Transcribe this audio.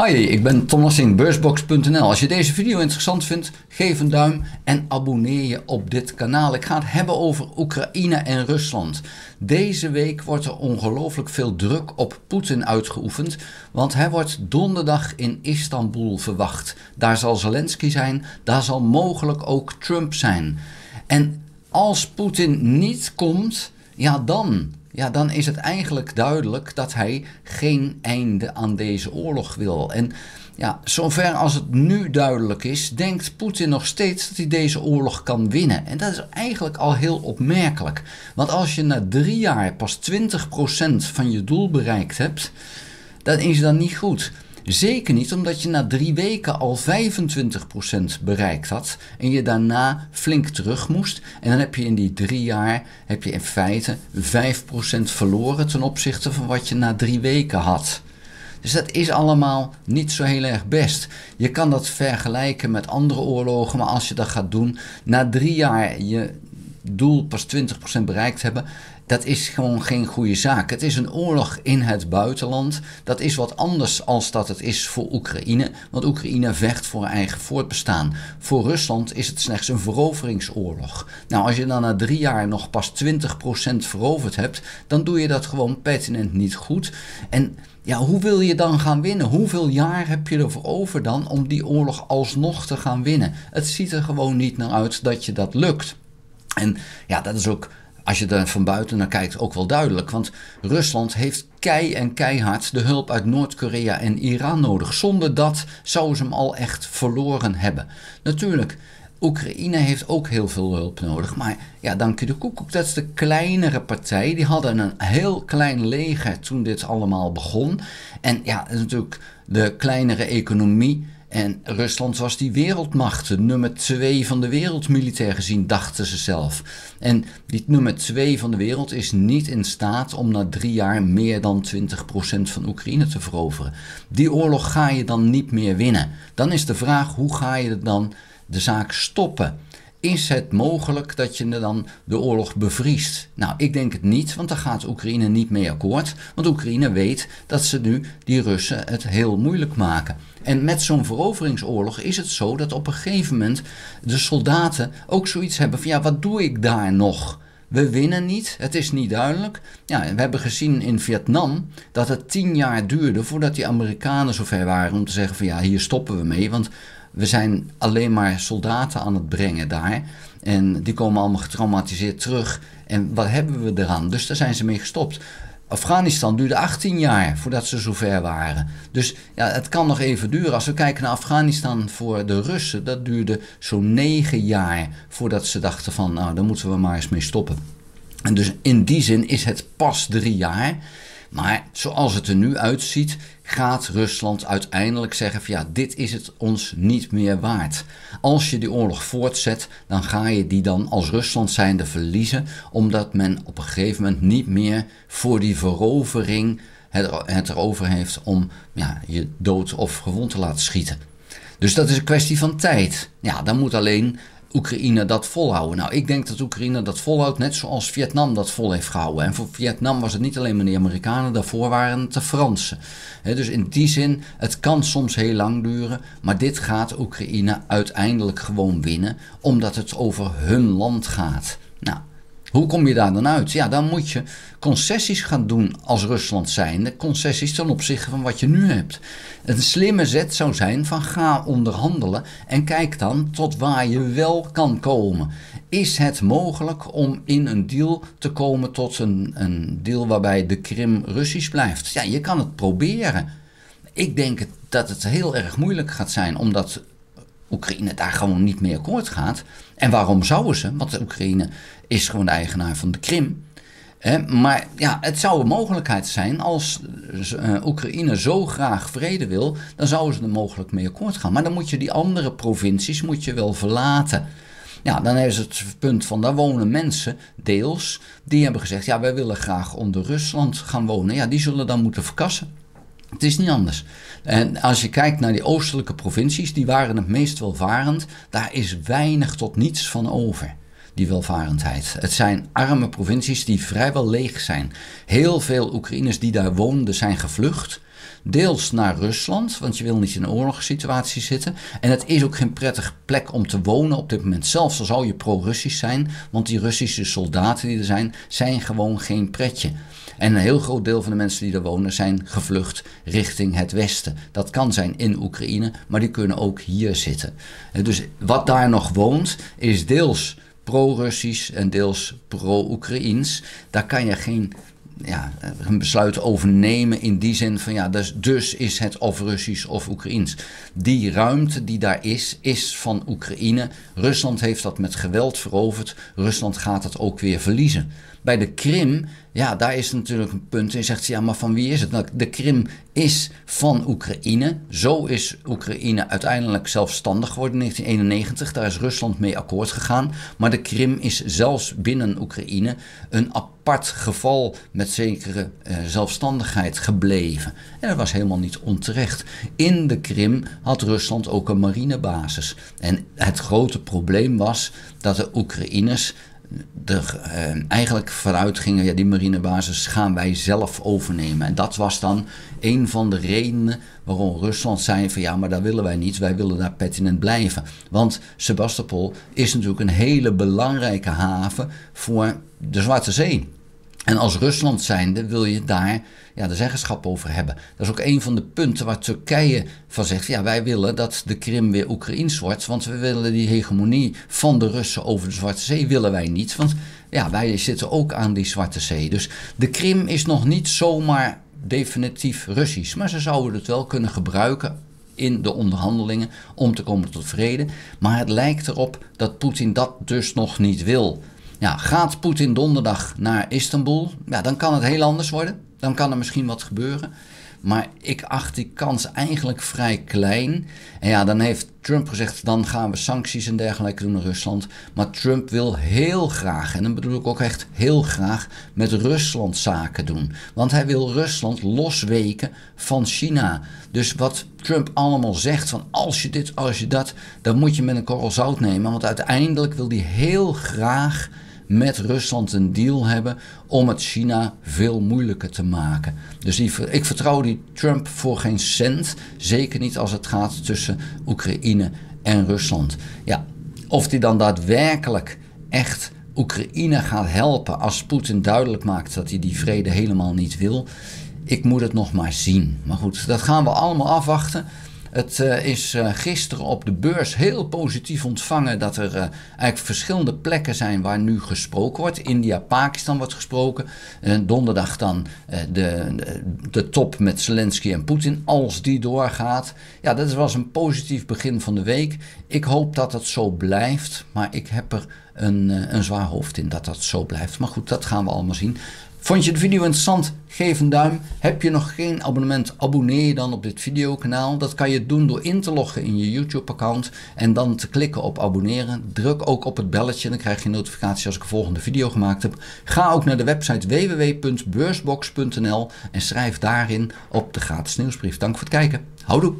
Hi, ik ben Tom Lassing, beursbox.nl. Als je deze video interessant vindt, geef een duim en abonneer je op dit kanaal. Ik ga het hebben over Oekraïne en Rusland. Deze week wordt er ongelooflijk veel druk op Poetin uitgeoefend, want hij wordt donderdag in Istanbul verwacht. Daar zal Zelensky zijn, daar zal mogelijk ook Trump zijn. En als Poetin niet komt, dan is het eigenlijk duidelijk dat hij geen einde aan deze oorlog wil. En zover als het nu duidelijk is, denkt Poetin nog steeds dat hij deze oorlog kan winnen. En dat is eigenlijk al heel opmerkelijk. Want als je na 3 jaar pas 20% van je doel bereikt hebt, dan is dat niet goed. Zeker niet omdat je na 3 weken al 25% bereikt had en je daarna flink terug moest. En dan heb je in die 3 jaar in feite 5% verloren ten opzichte van wat je na 3 weken had. Dus dat is allemaal niet zo heel erg best. Je kan dat vergelijken met andere oorlogen, maar als je dat gaat doen, na 3 jaar je doel pas 20% bereikt hebben, dat is gewoon geen goede zaak. Het is een oorlog in het buitenland. Dat is wat anders als dat het is voor Oekraïne. Want Oekraïne vecht voor eigen voortbestaan. Voor Rusland is het slechts een veroveringsoorlog. Nou, als je dan na 3 jaar nog pas 20% veroverd hebt, dan doe je dat gewoon pertinent niet goed. En hoe wil je dan gaan winnen? Hoeveel jaar heb je ervoor over dan om die oorlog alsnog te gaan winnen? Het ziet er gewoon niet naar uit dat je dat lukt. En dat is ook, als je er van buiten naar kijkt, ook wel duidelijk. Want Rusland heeft keihard de hulp uit Noord-Korea en Iran nodig. Zonder dat zouden ze hem al echt verloren hebben. Natuurlijk, Oekraïne heeft ook heel veel hulp nodig. Maar dank je de koekoek, dat is de kleinere partij. Die hadden een heel klein leger toen dit allemaal begon. En dat is natuurlijk de kleinere economie. En Rusland was die wereldmacht, de nummer 2 van de wereld militair gezien, dachten ze zelf. En die nummer 2 van de wereld is niet in staat om na 3 jaar meer dan 20% van Oekraïne te veroveren. Die oorlog ga je dan niet meer winnen. Dan is de vraag, hoe ga je dan de zaak stoppen? Is het mogelijk dat je dan de oorlog bevriest? Nou, ik denk het niet, want daar gaat Oekraïne niet mee akkoord. Want Oekraïne weet dat ze nu die Russen het heel moeilijk maken. En met zo'n veroveringsoorlog is het zo dat op een gegeven moment de soldaten ook zoiets hebben van wat doe ik daar nog? We winnen niet, het is niet duidelijk. We hebben gezien in Vietnam dat het 10 jaar duurde voordat die Amerikanen zover waren om te zeggen van hier stoppen we mee, want we zijn alleen maar soldaten aan het brengen daar. En die komen allemaal getraumatiseerd terug. En wat hebben we eraan? Dus daar zijn ze mee gestopt. Afghanistan duurde 18 jaar voordat ze zover waren. Dus het kan nog even duren. Als we kijken naar Afghanistan voor de Russen, dat duurde zo'n 9 jaar voordat ze dachten van daar moeten we maar eens mee stoppen. En dus in die zin is het pas 3 jaar. Maar zoals het er nu uitziet, gaat Rusland uiteindelijk zeggen van dit is het ons niet meer waard. Als je die oorlog voortzet, dan ga je die dan als Rusland zijnde verliezen, omdat men op een gegeven moment niet meer voor die verovering het erover heeft om je dood of gewond te laten schieten. Dus dat is een kwestie van tijd. Dan moet alleen Oekraïne dat volhouden. Nou, ik denk dat Oekraïne dat volhoudt, net zoals Vietnam dat vol heeft gehouden. En voor Vietnam was het niet alleen maar de Amerikanen, daarvoor waren het de Fransen. Dus in die zin, het kan soms heel lang duren, maar dit gaat Oekraïne uiteindelijk gewoon winnen, omdat het over hun land gaat. Nou, hoe kom je daar dan uit? Dan moet je concessies gaan doen als Rusland zijnde. Concessies ten opzichte van wat je nu hebt. Een slimme zet zou zijn van ga onderhandelen en kijk dan tot waar je wel kan komen. Is het mogelijk om in een deal te komen tot een deal waarbij de Krim Russisch blijft? Je kan het proberen. Ik denk dat het heel erg moeilijk gaat zijn, omdat Oekraïne daar gewoon niet mee akkoord gaat. En waarom zouden ze? Want Oekraïne is gewoon de eigenaar van de Krim. Maar het zou een mogelijkheid zijn als Oekraïne zo graag vrede wil, dan zouden ze er mogelijk mee akkoord gaan. Maar dan moet je die andere provincies wel verlaten. Dan is het punt van, daar wonen mensen, deels, die hebben gezegd, wij willen graag onder Rusland gaan wonen. Die zullen dan moeten verkassen. Het is niet anders. En als je kijkt naar die oostelijke provincies, die waren het meest welvarend, daar is weinig tot niets van over. die welvarendheid. Het zijn arme provincies die vrijwel leeg zijn. Heel veel Oekraïners die daar woonden zijn gevlucht. Deels naar Rusland, want je wil niet in een oorlogssituatie zitten. En het is ook geen prettige plek om te wonen op dit moment. Zelfs al zou je pro-Russisch zijn, want die Russische soldaten die er zijn gewoon geen pretje. En een heel groot deel van de mensen die er wonen zijn gevlucht richting het westen. Dat kan zijn in Oekraïne, maar die kunnen ook hier zitten. Dus wat daar nog woont is deels pro-Russisch en deels pro-Oekraïens. Daar kan je geen een besluit over nemen in die zin van dus is het of Russisch of Oekraïens. Die ruimte die daar is van Oekraïne. Rusland heeft dat met geweld veroverd. Rusland gaat het ook weer verliezen. Bij de Krim, daar is natuurlijk een punt. En je zegt, maar van wie is het? Nou, de Krim is van Oekraïne. Zo is Oekraïne uiteindelijk zelfstandig geworden in 1991. Daar is Rusland mee akkoord gegaan. Maar de Krim is zelfs binnen Oekraïne een apart geval met zekere zelfstandigheid gebleven. En dat was helemaal niet onterecht. In de Krim had Rusland ook een marinebasis. En het grote probleem was dat de Oekraïners er eigenlijk vanuit gingen, die marinebasis gaan wij zelf overnemen. En dat was dan een van de redenen waarom Rusland zei van maar dat willen wij niet, wij willen daar pertinent blijven. Want Sebastopol is natuurlijk een hele belangrijke haven voor de Zwarte Zee. En als Rusland zijnde wil je daar de zeggenschap over hebben. Dat is ook een van de punten waar Turkije van zegt, wij willen dat de Krim weer Oekraïens wordt, want we willen die hegemonie van de Russen over de Zwarte Zee willen wij niet, want wij zitten ook aan die Zwarte Zee. Dus de Krim is nog niet zomaar definitief Russisch, maar ze zouden het wel kunnen gebruiken in de onderhandelingen om te komen tot vrede. Maar het lijkt erop dat Poetin dat dus nog niet wil. Gaat Poetin donderdag naar Istanbul, dan kan het heel anders worden. Dan kan er misschien wat gebeuren. Maar ik acht die kans eigenlijk vrij klein. En dan heeft Trump gezegd, dan gaan we sancties en dergelijke doen naar Rusland. Maar Trump wil heel graag, en dan bedoel ik ook echt heel graag, met Rusland zaken doen. Want hij wil Rusland losweken van China. Dus wat Trump allemaal zegt van als je dit, als je dat, dan moet je met een korrel zout nemen. Want uiteindelijk wil hij heel graag met Rusland een deal hebben om het China veel moeilijker te maken. Dus ik vertrouw die Trump voor geen cent. Zeker niet als het gaat tussen Oekraïne en Rusland. Of die dan daadwerkelijk echt Oekraïne gaat helpen als Poetin duidelijk maakt dat hij die vrede helemaal niet wil. Ik moet het nog maar zien. Maar goed, dat gaan we allemaal afwachten. Het is gisteren op de beurs heel positief ontvangen dat er eigenlijk verschillende plekken zijn waar nu gesproken wordt. India, Pakistan wordt gesproken. Donderdag dan de top met Zelensky en Poetin, als die doorgaat. Dat was een positief begin van de week. Ik hoop dat het zo blijft, maar ik heb er een zwaar hoofd in dat dat zo blijft. Maar goed, dat gaan we allemaal zien. Vond je de video interessant? Geef een duim. Heb je nog geen abonnement? Abonneer je dan op dit videokanaal. Dat kan je doen door in te loggen in je YouTube-account en dan te klikken op abonneren. Druk ook op het belletje, dan krijg je een notificatie als ik een volgende video gemaakt heb. Ga ook naar de website www.beursbox.nl en schrijf daarin op de gratis nieuwsbrief. Dank voor het kijken. Houdoe!